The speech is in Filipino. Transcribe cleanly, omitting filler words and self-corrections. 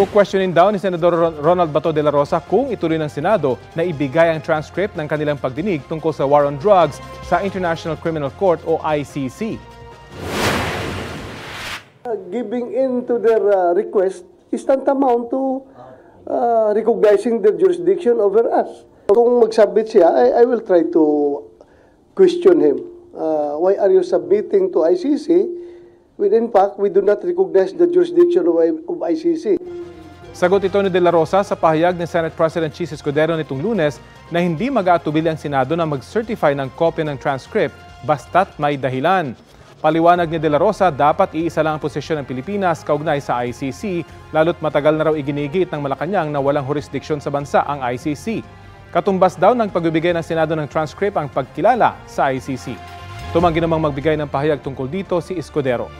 Questionin daw ni Senador Ronald Bato de la Rosa kung ituloy ng Senado na ibigay ang transcript ng kanilang pagdinig tungkol sa war on drugs sa International Criminal Court o ICC. Giving in to their request is tantamount to recognizing their jurisdiction over us. Kung mag-submit siya, I will try to question him. Why are you submitting to ICC when in fact we do not recognize the jurisdiction of ICC? Sagot ito ni De La Rosa sa pahayag ni Senate President Chis Escudero nitong Lunes na hindi mag-aatubili ang Senado na mag-certify ng kopya ng transcript basta't may dahilan. Paliwanag ni De La Rosa, dapat iisa lang ang posisyon ng Pilipinas kaugnay sa ICC, lalo't matagal na raw iginigit ng Malacanang na walang jurisdiksyon sa bansa ang ICC. Katumbas daw ng pagbibigay ng Senado ng transcript ang pagkilala sa ICC. Tumanggi namang magbigay ng pahayag tungkol dito si Escudero.